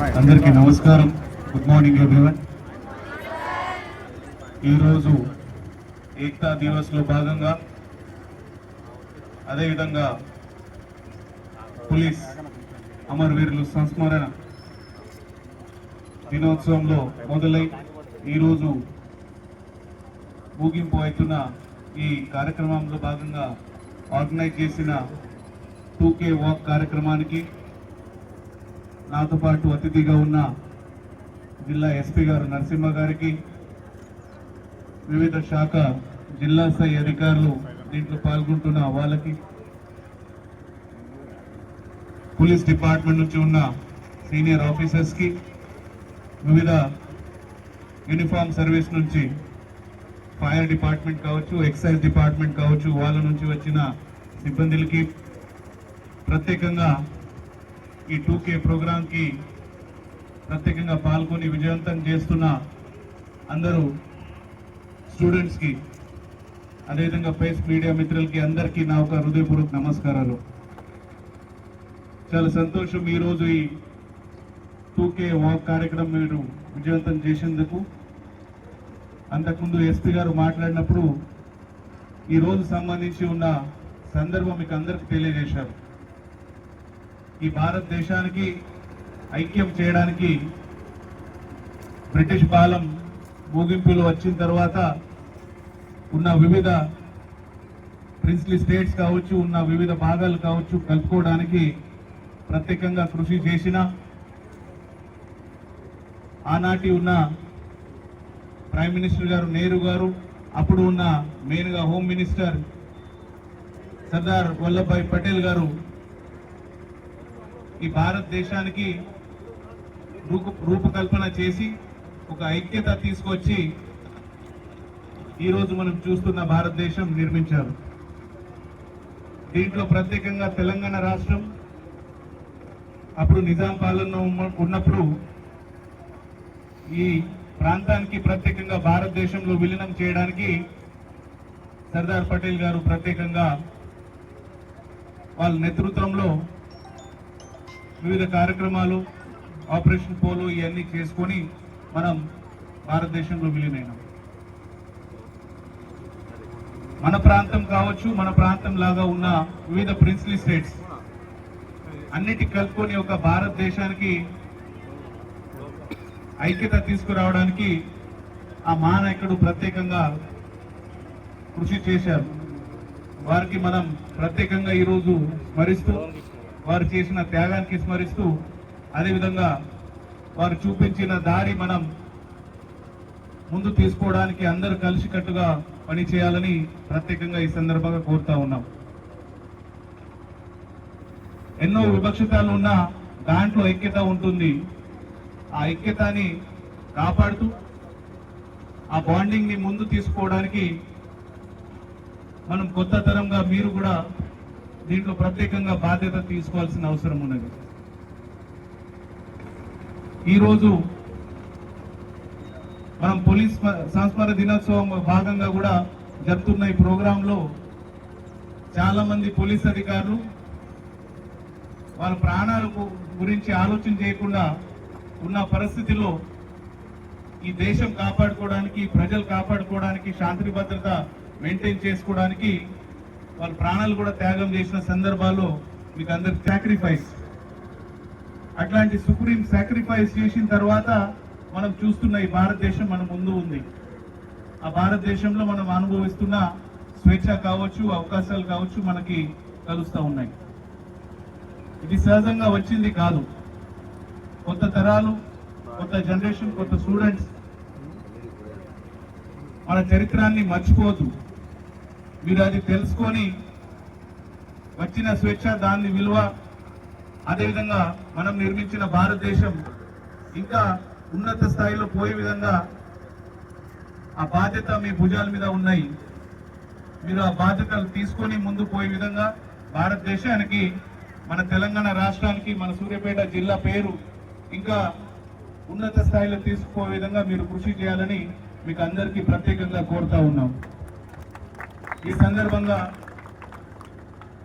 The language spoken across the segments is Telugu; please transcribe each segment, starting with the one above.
అందరికీ నమస్కారం. Good morning everyone. ఈరోజు ఏక్తా దివస్లో భాగంగా అదేవిధంగా పోలీస్ అమరవీరులు సంస్మరణ దినోత్సవంలో మొదలై ఈరోజు ముగింపు అవుతున్న ఈ కార్యక్రమంలో భాగంగా ఆర్గనైజ్ చేసిన 2K వాక్ కార్యక్రమానికి నాతో పాటు అతిథిగా ఉన్న జిల్లా ఎస్పీ గారు నరసింహ గారికి, వివిధ శాఖ జిల్లా స్థాయి అధికారులు దీంట్లో పాల్గొంటున్న వాళ్ళకి, పోలీస్ డిపార్ట్మెంట్ నుంచి ఉన్న సీనియర్ ఆఫీసర్స్కి, వివిధ యూనిఫామ్ సర్వీస్ నుంచి ఫైర్ డిపార్ట్మెంట్ కావచ్చు, ఎక్సైజ్ డిపార్ట్మెంట్ కావచ్చు, వాళ్ళ నుంచి వచ్చిన సిబ్బందులకి, ప్రత్యేకంగా ఈ 2K ప్రోగ్రాంకి ప్రత్యేకంగా పాల్గొని విజయవంతం చేస్తున్న అందరూ స్టూడెంట్స్కి, అదేవిధంగా ప్రెస్ మీడియా మిత్రులకి అందరికీ నా ఒక హృదయపూర్వక నమస్కారాలు. చాలా సంతోషం ఈరోజు ఈ 2K వాక్ కార్యక్రమం మీరు విజయవంతం చేసేందుకు. అంతకుముందు ఎస్పీ గారు మాట్లాడినప్పుడు ఈరోజు సంబంధించి ఉన్న సందర్భం మీకు అందరికీ తెలియజేశారు. ఈ భారతదేశానికి ఐక్యం చేయడానికి బ్రిటిష్ పాలన ముగింపులో వచ్చిన తర్వాత ఉన్న వివిధ ప్రిన్స్లీ స్టేట్స్ కావచ్చు, ఉన్న వివిధ భాగాలు కావచ్చు, కలుపుకోవడానికి ప్రత్యేకంగా కృషి చేసిన ఆనాటి ఉన్న ప్రైమ్ మినిస్టర్ గారు నెహ్రూ గారు, అప్పుడు ఉన్న మెయిన్గా హోమ్ మినిస్టర్ సర్దార్ వల్లభాయ్ పటేల్ గారు ఈ భారతదేశానికి రూపకల్పన చేసి ఒక ఐక్యత తీసుకొచ్చి ఈరోజు మనం చూస్తున్న భారతదేశం నిర్మించారు. దీంట్లో ప్రత్యేకంగా తెలంగాణ రాష్ట్రం అప్పుడు నిజాం పాలన ఉన్నప్పుడు ఈ ప్రాంతానికి ప్రత్యేకంగా భారతదేశంలో విలీనం చేయడానికి సర్దార్ పటేల్ గారు ప్రత్యేకంగా వాళ్ళ నేతృత్వంలో వివిధ కార్యక్రమాలు, ఆపరేషన్ పోలో ఇవన్నీ చేసుకొని మనం భారతదేశంలో విలీనైనాం. మన ప్రాంతం కావచ్చు, మన ప్రాంతం లాగా ఉన్న వివిధ ప్రిన్స్లీ స్టేట్స్ అన్నిటి కలుపుకొని ఒక భారతదేశానికి ఐక్యత తీసుకురావడానికి ఆ మహానాయకుడు ప్రత్యేకంగా కృషి చేశారు. వారికి మనం ప్రత్యేకంగా ఈరోజు స్మరిస్తూ, వారు చేసిన త్యాగానికి స్మరిస్తూ, అదేవిధంగా వారు చూపించిన దారి మనం ముందు తీసుకోవడానికి అందరూ కలిసికట్టుగా పనిచేయాలని ప్రత్యేకంగా ఈ సందర్భంగా కోరుతా ఉన్నాం. ఎన్నో వివక్షతాలు ఉన్నా దాంట్లో ఐక్యత ఉంటుంది. ఆ ఐక్యతని కాపాడుతూ ఆ బాండింగ్ ని ముందు తీసుకోవడానికి మనం కొత్త తరంగా మీరు కూడా దీంట్లో ప్రత్యేకంగా బాధ్యత తీసుకోవాల్సిన అవసరం ఉన్నది. ఈరోజు మనం పోలీస్ సంస్మరణ దినోత్సవం భాగంగా కూడా జరుగుతున్న ఈ ప్రోగ్రాంలో చాలా మంది పోలీస్ అధికారులు వాళ్ళ ప్రాణాల గురించి ఆలోచన చేయకుండా ఉన్న పరిస్థితిలో ఈ దేశం కాపాడుకోవడానికి, ప్రజలు కాపాడుకోవడానికి, శాంతి భద్రత మెయింటైన్ చేసుకోవడానికి వాళ్ళ ప్రాణాలు కూడా త్యాగం చేసిన సందర్భాల్లో మీకు అందరికి సాక్రిఫైస్, అట్లాంటి సుప్రీం సాక్రిఫైస్ చేసిన తర్వాత మనం చూస్తున్న ఈ భారతదేశం మన ముందు ఉంది. ఆ భారతదేశంలో మనం అనుభవిస్తున్న స్వేచ్ఛ కావచ్చు, అవకాశాలు కావచ్చు మనకి కలుస్తూ ఉన్నాయి. ఇది సహజంగా వచ్చింది కాదు. కొత్త తరాలు, కొత్త జనరేషన్, కొత్త స్టూడెంట్స్ మన చరిత్రాన్ని మర్చిపోదు. మీరు అది తెలుసుకొని వచ్చిన స్వేచ్ఛ, దాని విలువ, అదేవిధంగా మనం నిర్మించిన భారతదేశం ఇంకా ఉన్నత స్థాయిలో పోయే విధంగా ఆ బాధ్యత మీ భుజాల మీద ఉన్నాయి. మీరు ఆ బాధ్యతలు తీసుకొని ముందు పోయే విధంగా భారతదేశానికి, మన తెలంగాణ రాష్ట్రానికి, మన సూర్యాపేట జిల్లా పేరు ఇంకా ఉన్నత స్థాయిలో తీసుకుపోయే విధంగా మీరు కృషి చేయాలని మీకు అందరికీ ప్రత్యేకంగా కోరుతా ఉన్నాం. ఈ సందర్భంగా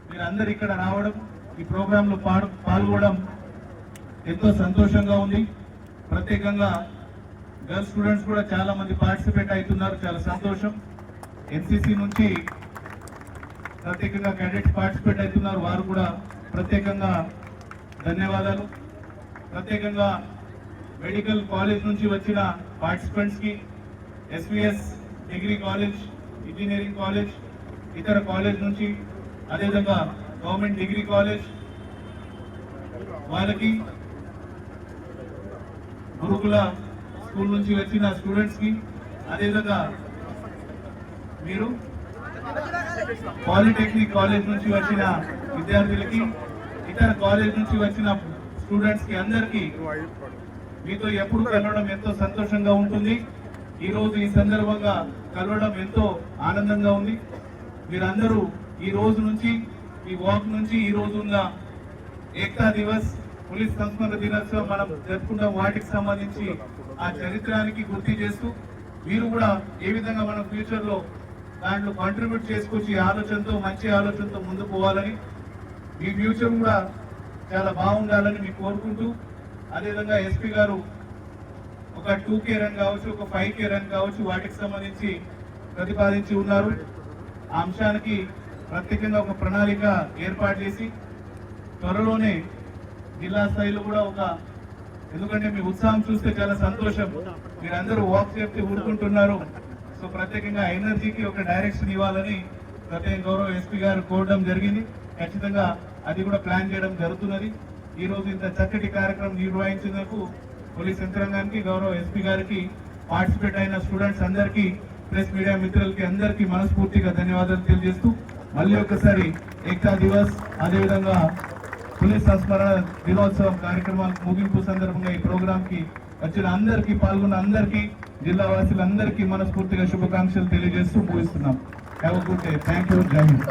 మీరందరూ ఇక్కడ రావడం, ఈ ప్రోగ్రాంలో పాల్గొనడం ఎంతో సంతోషంగా ఉంది. ప్రత్యేకంగా గర్ల్స్ స్టూడెంట్స్ కూడా చాలా మంది పార్టిసిపేట్ అవుతున్నారు, చాలా సంతోషం. ఎన్సిసి నుంచి ప్రత్యేకంగా క్యాడెట్స్ పార్టిసిపేట్ అవుతున్నారు, వారు కూడా ప్రత్యేకంగా ధన్యవాదాలు. ప్రత్యేకంగా మెడికల్ కాలేజ్ నుంచి వచ్చిన పార్టిసిపెంట్స్ కి, SVS degree college, engineering college, ఇతర కాలేజ్ నుంచి, అదేవిధంగా గవర్నమెంట్ డిగ్రీ కాలేజ్ వాళ్ళకి, గురుకుల స్కూల్ నుంచి వచ్చిన స్టూడెంట్స్ కి, అదేవిధంగా మీరు పాలిటెక్నిక్ కాలేజ్ నుంచి వచ్చిన విద్యార్థులకి, ఇతర కాలేజ్ నుంచి వచ్చిన స్టూడెంట్స్ కి అందరికీ మీతో ఎప్పుడు కలవడం ఎంతో సంతోషంగా ఉంటుంది. ఈ రోజు ఈ సందర్భంగా కలవడం ఎంతో ఆనందంగా ఉంది. మీరందరూ ఈ రోజు నుంచి, ఈ వాక్ నుంచి, ఈ రోజు ఉన్న ఏకతా దివస్, పోలీస్ సంస్మరణ దినోత్సవం మనం జరుపుకుంటాం, వాటికి సంబంధించి ఆ చరిత్రానికి గుర్తు చేస్తూ మీరు కూడా ఏ విధంగా మనం ఫ్యూచర్ లో దాంట్లో కాంట్రిబ్యూట్ చేసుకొచ్చి ఆలోచనతో, మంచి ఆలోచనతో ముందుకు పోవాలని, మీ ఫ్యూచర్ కూడా చాలా బాగుండాలని మీకు కోరుకుంటూ, అదేవిధంగా ఎస్పీ గారు ఒక 2K రన్ కావచ్చు, ఒక 5K రన్ కావచ్చు, వాటికి సంబంధించి ప్రతిపాదించి ఉన్నారు. ఆ అంశానికి ప్రత్యేకంగా ఒక ప్రణాళిక ఏర్పాటు చేసి త్వరలోనే జిల్లా స్థాయిలో కూడా ఎందుకంటే మీ ఉత్సాహం చూస్తే చాలా సంతోషం, మీరందరూ వాక్ చేస్తే ఊరుకుంటున్నారు. సో ప్రత్యేకంగా ఎనర్జీకి ఒక డైరెక్షన్ ఇవ్వాలని ప్రత్యేక గౌరవ ఎస్పీ గారు కోరడం జరిగింది. ఖచ్చితంగా అది కూడా ప్లాన్ చేయడం జరుగుతున్నది. ఈ రోజు ఇంత చక్కటి కార్యక్రమం నిర్వహించినందుకు పోలీస్ యంత్రాంగానికి, గౌరవ ఎస్పీ గారికి, పార్టిసిపేట్ అయిన స్టూడెంట్స్ అందరికీ, ప్రెస్ మీడియా మిత్రులకి అందరికీ మనస్ఫూర్తిగా ధన్యవాదాలు తెలియజేస్తూ మళ్ళీ ఒకసారి ఏకతా దివస్, అదేవిధంగా పోలీస్ సంస్మరణ దినోత్సవం కార్యక్రమాలకు ముగింపు సందర్భంగా ఈ ప్రోగ్రామ్ కి వచ్చిన అందరికీ, పాల్గొన్న అందరికీ, జిల్లా వాసులందరికీ మనస్ఫూర్తిగా శుభాకాంక్షలు తెలియజేస్తూ ముగిస్తున్నాం. Have a good day. Thank you. జై హింద్.